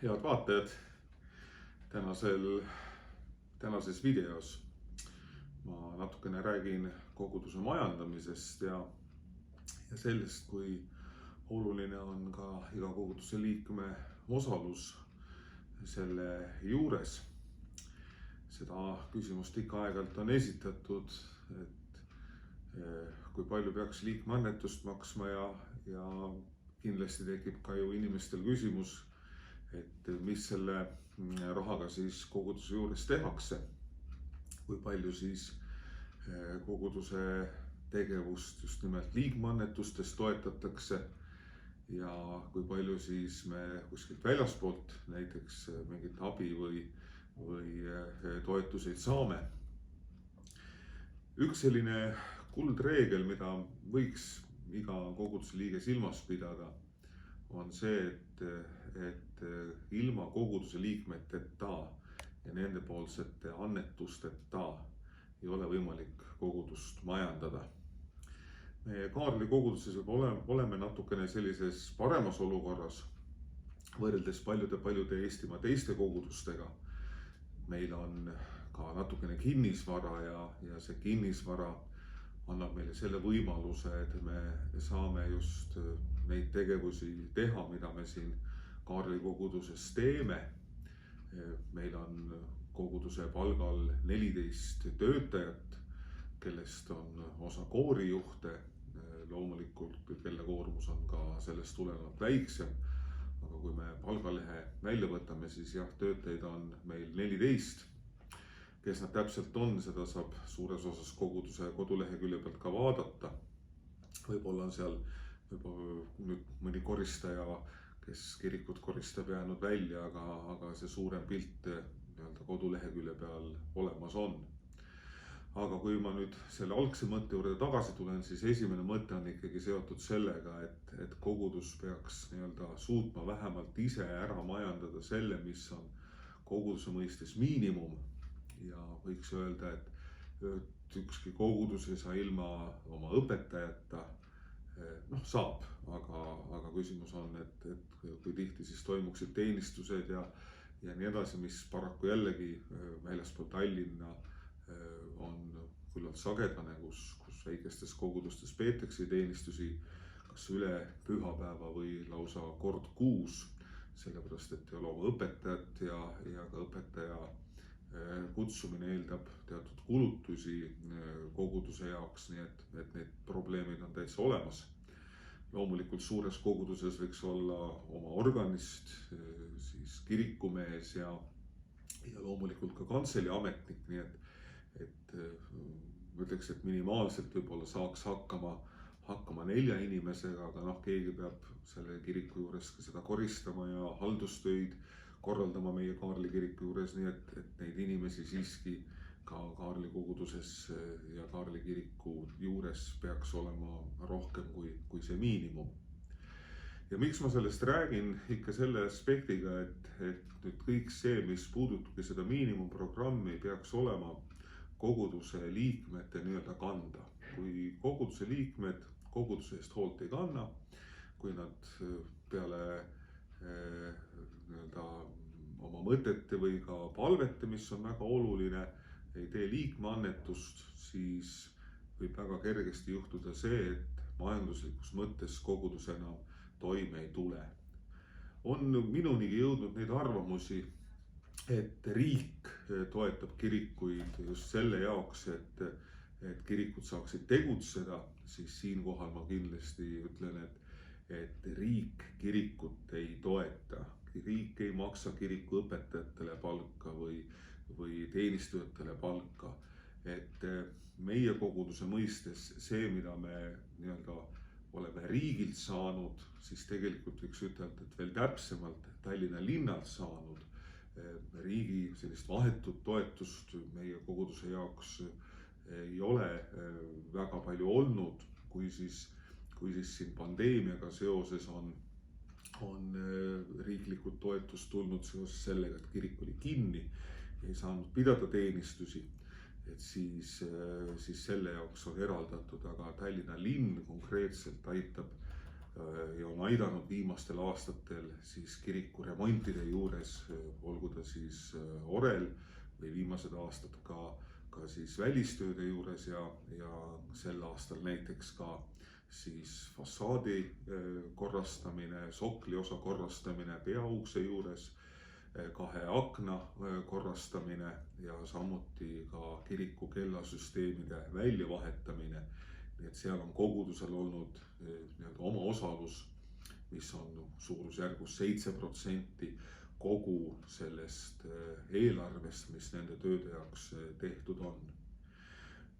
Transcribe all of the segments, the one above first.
Head vaatajad, tänases videos ma natukene räägin koguduse majandamisest ja sellest, kui oluline on ka iga koguduse liikme osalus selle juures. Seda küsimust ikka aeg-ajalt on esitatud, et kui palju peaks liikme annetust maksma ja kindlasti tekib ka ju inimestel küsimus, et mis selle rahaga siis koguduse juures tehakse, kui palju siis koguduse tegevust just nimelt liikmeannetustest toetatakse ja kui palju siis me kuskilt väljaspoolt näiteks mingit abi või toetuseid saame. Üks selline kuldreegel, mida võiks iga koguduse liige silmas pidada, on see, et ilma koguduse liikmeteta ja nendepoolsete annetusteta ei ole võimalik kogudust majandada. Me Kaarli koguduses oleme natukene sellises paremas olukorras võrreldes paljude Eestimaa teiste kogudustega. Meil on ka natukene kinnisvara ja see kinnisvara annab meile selle võimaluse, et me saame just neid tegevusi teha, mida me siin Kaarli koguduses teeme. Meil on koguduse palgal 14 töötajat, kellest on osa koorijuhte, loomulikult kelle koormus on ka sellest tulenevalt väiksem. Aga kui me palgalehe välja võtame, siis jah, töötajaid on meil 14. Kes nad täpselt on, seda saab suures osas koguduse kodulehekülje pealt ka vaadata. Võib-olla on seal nüüd mõni koristaja, kes kirikut koristab, jäänud välja, aga see suurem pilt kodulehekülje peal olemas on. Aga kui ma nüüd selle algse mõtte juurde tagasi tulen, siis esimene mõte on ikkagi seotud sellega, et kogudus peaks suutma vähemalt ise ära majandada selle, mis on koguduse mõistes miinimum. Ja võiks öelda, et ükski kogudus ei saa ilma oma õpetajata, saab, aga küsimus on, et kui tihti siis toimuksid teenistused ja nii edasi, mis paraku jällegi väljaspool Tallinna on küllalt sagedane, kus väikestes kogudustes peetakse teenistusi kas üle pühapäeva või lausa kord kuus, sellepärast et ei ole oma õpetajat ja ka õpetaja kutsumine eeldab teatud kulutusi koguduse jaoks, nii et need probleemid on täitsa olemas. Loomulikult suures koguduses võiks olla oma organist, siis kirikumees ja loomulikult ka kantseli ametnik, nii et ütleks, et minimaalselt võib-olla saaks hakkama 4 inimesega, aga keegi peab selle kiriku juures ka seda koristama ja haldustöid korraldama meie Kaarli kiriku juures, nii et neid inimesi siiski ka Kaarli koguduses ja Kaarli kiriku juures peaks olema rohkem kui see miinimum. Ja miks ma sellest räägin ikka selle aspektiga, et nüüd kõik see, mis puudutabki seda miinimumprogrammi, peaks olema koguduse liikmete kanda. Kui koguduse liikmed koguduse eest hoolt ei kanna, kui nad peale oma mõtete või ka palvete, mis on väga oluline, ei tee liikmeannetust, siis võib väga kergesti juhtuda see, et majanduslikus mõttes kogudus enam toime ei tule. On minunigi jõudnud neid arvamusi, et riik toetab kirikuid just selle jaoks, et kirikud saaksid tegutseda, siis siinkohal ma kindlasti ütlen, et riik kirikut ei toeta. Riik ei maksa kiriku õpetajatele palka või teenistujatele palka. Et meie koguduse mõistes see, mida me oleme riigilt saanud, siis tegelikult võiks ütelda, et veel täpsemalt Tallinna linnalt saanud riigi sellist vahetut toetust meie koguduse jaoks ei ole väga palju olnud, kui siis siin pandeemiaga seoses on riiklikud toetust tulnud seoses sellega, et kirik oli kinni, ei saanud pidada teenistusi, et siis selle jaoks on eraldatud, aga Tallinna linn konkreetselt aitab ja on aidanud viimastel aastatel siis kiriku remontide juures, olgu ta siis orel või viimased aastad ka siis välistööde juures ja sel aastal näiteks ka siis fassaadi korrastamine, sokli osa korrastamine peaukse juures, 2 akna korrastamine ja samuti ka kiriku kellasüsteemide väljavahetamine. Nii et seal on kogudusel olnud oma osalus, mis on suurusjärgus 7% kogu sellest eelarvest, mis nende tööde jaoks tehtud on.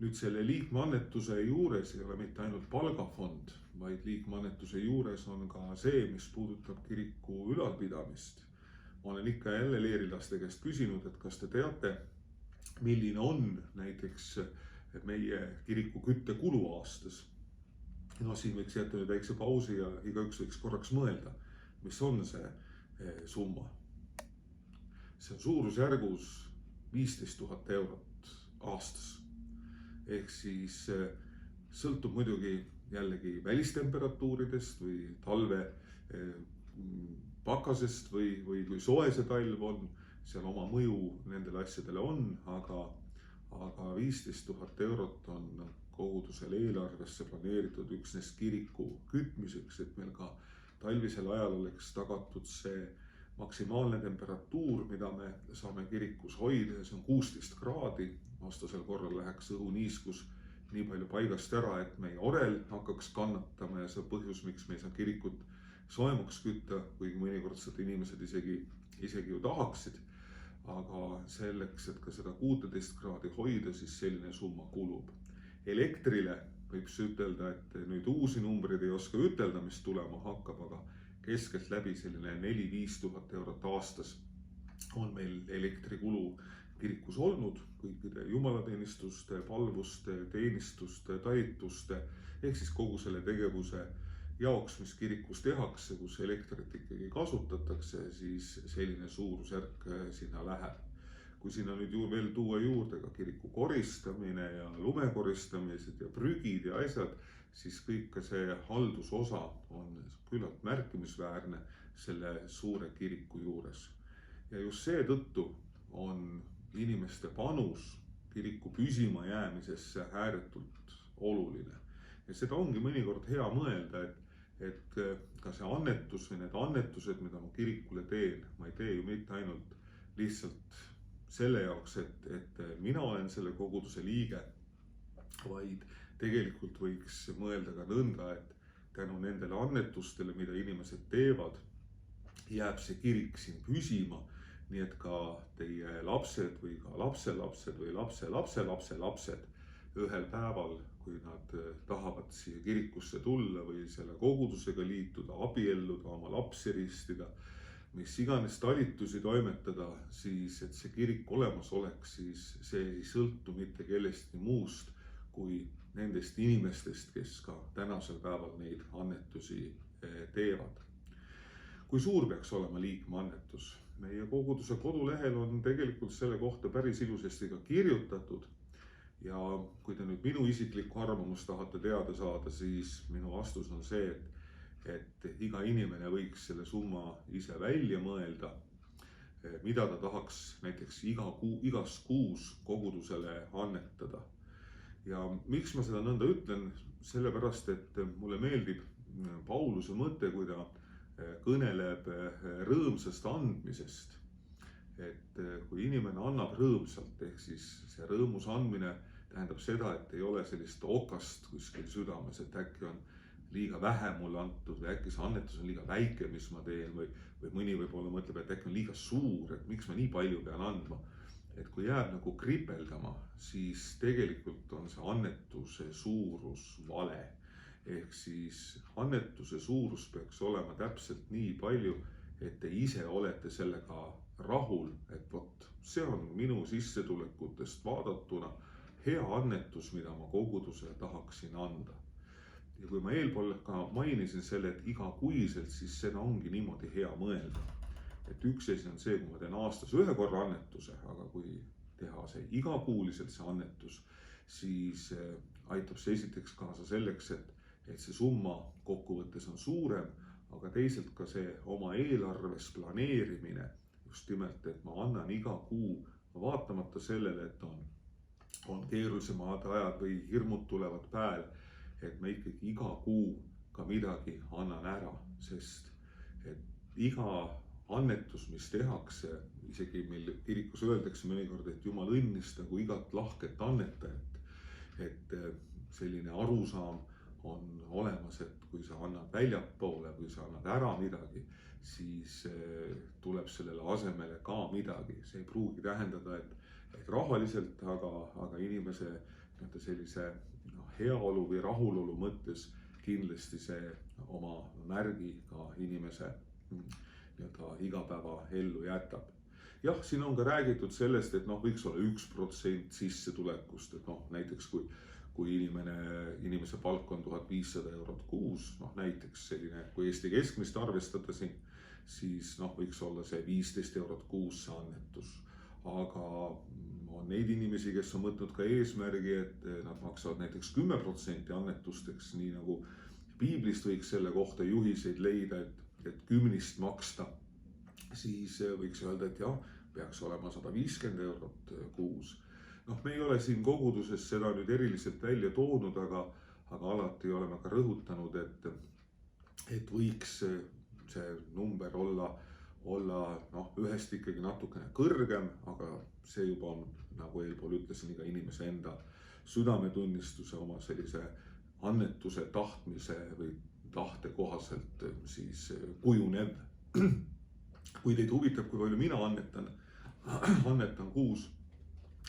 Nüüd selle liikmeannetuse juures ei ole mitte ainult palgafond, vaid liikmeannetuse juures on ka see, mis puudutab kiriku ülalpidamist. Ma olen ikka jälle leerilaste käest küsinud, et kas te teate, milline on näiteks meie kiriku küttekulu aastas. No siin võiks jätta nüüd väikse pausi ja igaüks võiks korraks mõelda, mis on see summa. See on suurusjärgus 15 000 eurot aastas. Ehk siis sõltub muidugi jällegi välistemperatuuridest või talve pakasest või kui soe see talv on, seal oma mõju nendele asjadele on, aga 15 000 eurot on kogudusel eelarvesse planeeritud üksnes kiriku kütmiseks, et meil ka talvisel ajal oleks tagatud see maksimaalne temperatuur, mida me saame kirikus hoida, see on 16 kraadi, vastasel korral läheks õhuniiskus nii palju paigast ära, et meie orel hakkaks kannatama ja see põhjus, miks me ei saa kirikut soemaks kütta, kuigi mõnikord seda inimesed isegi ju tahaksid. Aga selleks, et ka seda 16 kraadi hoida, siis selline summa kulub. Elektrile võiks ütelda, et nüüd uusi numbreid ei oska ütelda, mis tulema hakkab, aga keskelt läbi selline 4-5 000 eurot aastas on meil elektrikulu kirikus olnud kõikide jumalateenistuste, palvuste, teenistuste, talituste ehk siis kogu selle tegevuse jaoks, mis kirikus tehakse, kus elektrit ikkagi kasutatakse, siis selline suurusjärk sinna läheb. Kui sinna nüüd veel tuua juurde ka kiriku koristamine ja lumekoristamised ja prügid ja asjad, siis kõik see haldusosa on küllalt märkimisväärne selle suure kiriku juures. Ja just seetõttu on inimeste panus kiriku püsima jäämisesse ääretult oluline. Ja seda ongi mõnikord hea mõelda, et ka see annetus või need annetused, mida ma kirikule teen, ma ei tee ju mitte ainult lihtsalt selle jaoks, et mina olen selle koguduse liige, vaid tegelikult võiks mõelda ka nõnda, et tänu nendele annetustele, mida inimesed teevad, jääb see kirik siin püsima, nii et ka teie lapsed või ka lapselapsed või lapselapselapsed ühel päeval, kui nad tahavad siia kirikusse tulla või selle kogudusega liituda, abielluda, oma lapsi ristida, mis iganes talitusi toimetada, siis et see kirik olemas oleks, siis see ei sõltu mitte kellestki muust kui nendest inimestest, kes ka tänasel päeval neid annetusi teevad. Kui suur peaks olema liikmeannetus? Meie koguduse kodulehel on tegelikult selle kohta päris ilusasti ka kirjutatud. Ja kui te nüüd minu isiklikku arvamust tahate teada saada, siis minu vastus on see, et iga inimene võiks selle summa ise välja mõelda, mida ta tahaks näiteks igas kuus kogudusele annetada. Ja miks ma seda nõnda ütlen? Sellepärast, et mulle meeldib Pauluse mõte, kui ta kõneleb rõõmsast andmisest. Et kui inimene annab rõõmsalt, ehk siis see rõõmus andmine tähendab seda, et ei ole sellist okast kuskil südames, et äkki on liiga vähe mulle antud või äkki see annetus on liiga väike, mis ma teen või mõni võib-olla mõtleb, et äkki on liiga suur, et miks ma nii palju pean andma. Et kui jääb nagu kripeldama, siis tegelikult on see annetuse suurus vale. Ehk siis annetuse suurus peaks olema täpselt nii palju, et te ise olete sellega rahul, et vot see on minu sissetulekutest vaadatuna hea annetus, mida ma kogudusele tahaksin anda. Ja kui ma eelpool ka mainisin selle, et igakuiselt, siis seda ongi niimoodi hea mõelda. Et üks asi on see, kui ma teen aastas ühe korra annetuse, aga kui teha see igakuuliselt see annetus, siis aitab see esiteks kaasa selleks, et et see summa kokkuvõttes on suurem, aga teisalt ka see oma eelarves planeerimine just nimelt, et ma annan iga kuu, vaatamata sellele, et on keerulisemad ajad või hirmud tulevad pääl, et ma ikkagi iga kuu ka midagi annan ära, sest et iga annetus, mis tehakse, isegi meil kirikus öeldakse mõnikord, et Jumal õnnistagu igat lahket annetajat, et selline arusaam on olemas, et kui sa annad väljapoole või sa annad ära midagi, siis tuleb sellele asemele ka midagi. See ei pruugi tähendada, et rahaliselt, aga inimese sellise heaolu või rahulolu mõttes kindlasti see oma märgi ka inimese igapäeva ellu jätab. Jah, siin on ka räägitud sellest, et võiks olla 1% sissetulekust, et näiteks kui inimese palk on 1500 eurot kuus, näiteks selline, kui Eesti keskmist arvestada siin, siis võiks olla see 15 eurot kuus see annetus. Aga on neid inimesi, kes on võtnud ka eesmärgi, et nad maksavad näiteks 10% annetusteks, nii nagu piiblist võiks selle kohta juhiseid leida, et 10 maksta, siis võiks öelda, et jah, peaks olema 150 eurot kuus. Me ei ole siin koguduses seda nüüd eriliselt välja toonud, aga alati oleme ka rõhutanud, et võiks see number olla ühest ikkagi natukene kõrgem, aga see juba on, nagu eelpool ütlesin, iga inimese enda südametunnistuse oma sellise annetuse tahtmise või tahte kohaselt siis kujunev. Kui teid huvitab, kui palju mina annetan kuus,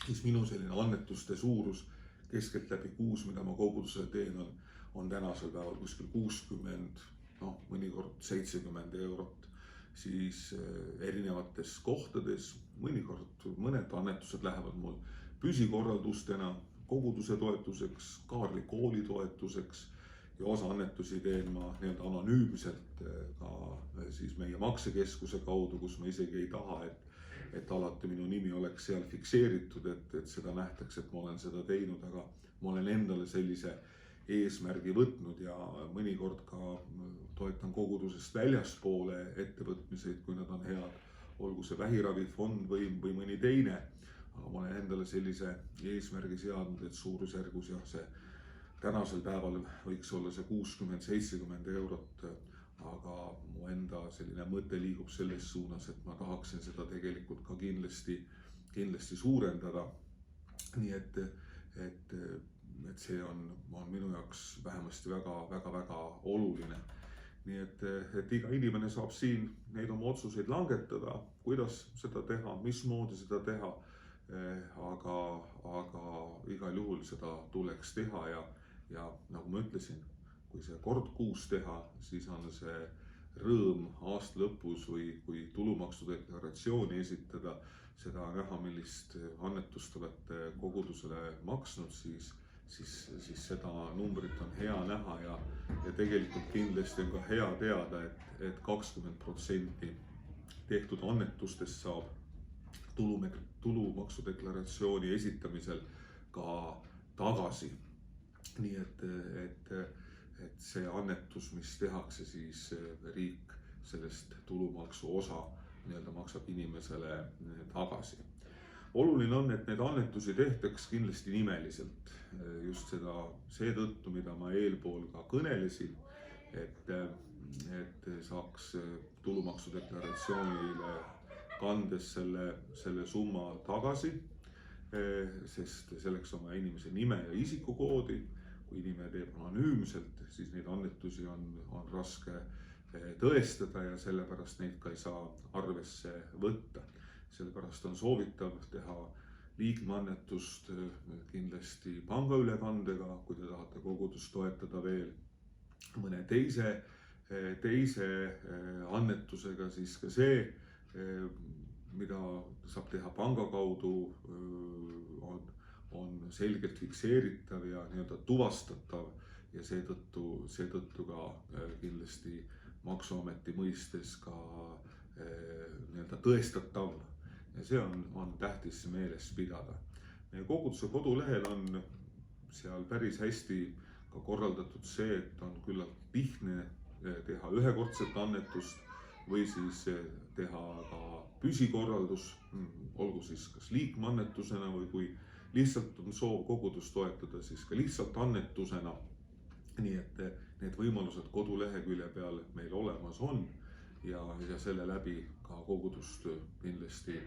siis minu selline annetuste suurus keskeltläbi kuus, mida ma kogudusele teen, on tänasel päeval kuskil 60, mõnikord 70 eurot, siis erinevates kohtades, mõnikord mõned annetused lähevad mul püsikorraldustena, koguduse toetuseks, Kaarli kooli toetuseks ja osa annetusi teen ma anonüümselt ka siis meie maksekeskuse kaudu, kus ma isegi ei taha, et alati minu nimi oleks seal fikseeritud, et seda nähtakse, et ma olen seda teinud, aga ma olen endale sellise eesmärgi võtnud ja mõnikord ka toetan kogudusest väljaspoole ettevõtmiseid, kui nad on head, olgu see vähiravifond või mõni teine. Aga ma olen endale sellise eesmärgi seadnud, et suurusjärgus see tänasel päeval võiks olla see 60-70 eurot, aga mu enda selline mõte liigub selles suunas, et ma tahaksin seda tegelikult ka kindlasti suurendada. Nii et see on minu jaoks vähemasti väga oluline. Nii et iga inimene saab siin neid oma otsuseid langetada, kuidas seda teha, mismoodi seda teha, aga igal juhul seda tuleks teha ja nagu ma ütlesin, kui see kord kuus teha, siis on see rõõm aasta lõpus või kui tulumaksudeklaratsiooni esitada, seda näha, millist annetust olete kogudusele maksnud, siis seda numbrit on hea näha ja tegelikult kindlasti on ka hea teada, et 20% tehtud annetustest saab tulumaksudeklaratsiooni esitamisel ka tagasi. Nii et see annetus, mis tehakse, siis riik sellest tulumaksu osa maksab inimesele tagasi. Oluline on, et need annetusi tehtaks kindlasti nimeliselt. Just seetõttu, mida ma eelpool ka kõnelesin, et saaks tulumaksudeklaratsioonile kandes selle summa tagasi, sest selleks on vaja inimese nime ja isikukoodi. Kui inimene teeb anonüümselt, siis neid annetusi on raske tõestada ja sellepärast neid ka ei saa arvesse võtta. Sellepärast on soovitav teha liikmeannetust kindlasti pangaülekandega, kui te tahate kogudust toetada veel mõne teise annetusega, siis ka see, mida saab teha panga kaudu, on selgelt fikseeritav ja tuvastatav ja seetõttu ka kindlasti Maksuameti mõistes ka tõestatav. Ja see on tähtis meeles pidada. Meie koguduse kodulehel on seal päris hästi ka korraldatud see, et on küllalt lihtne teha ühekordset annetust või siis teha ka püsikorraldus, olgu siis kas liikmeannetusena või kui lihtsalt on soov kogudust toetada, siis ka lihtsalt annetusena. Nii et need võimalused kodulehekülje peal meil olemas on ja selle läbi ka kogudust kindlasti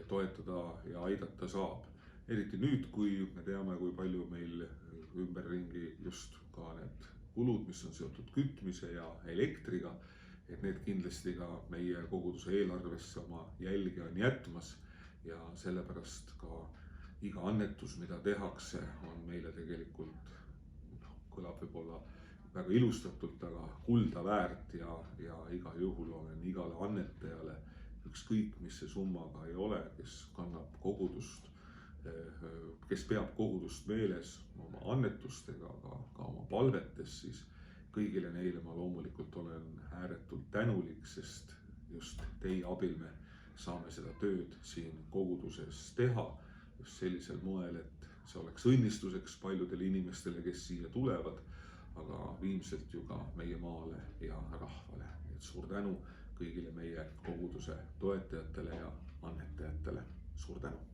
toetada ja aidata saab. Eriti nüüd, kui me teame, kui palju meil ümberringi just ka need kulud, mis on seotud kütmise ja elektriga, et need kindlasti ka meie koguduse eelarvesse oma jälge on jätmas ja sellepärast ka iga annetus, mida tehakse, on meile tegelikult, kõlab võib-olla väga ilustatult, aga kulda väärt ja igal juhul olen igale annetajale, ükskõik mis see summa ka ei ole, kes kannab kogudust, kes peab kogudust meeles oma annetustega, ka oma palvetes, siis kõigile neile ma loomulikult olen ääretult tänulik, sest just teie abil me saame seda tööd siin koguduses teha just sellisel moel, et see oleks õnnistuseks paljudele inimestele, kes siia tulevad, aga viimselt ju ka meie maale ja rahvale. Et suur tänu kõigile meie koguduse toetajatele ja annetajatele. Suur tänu!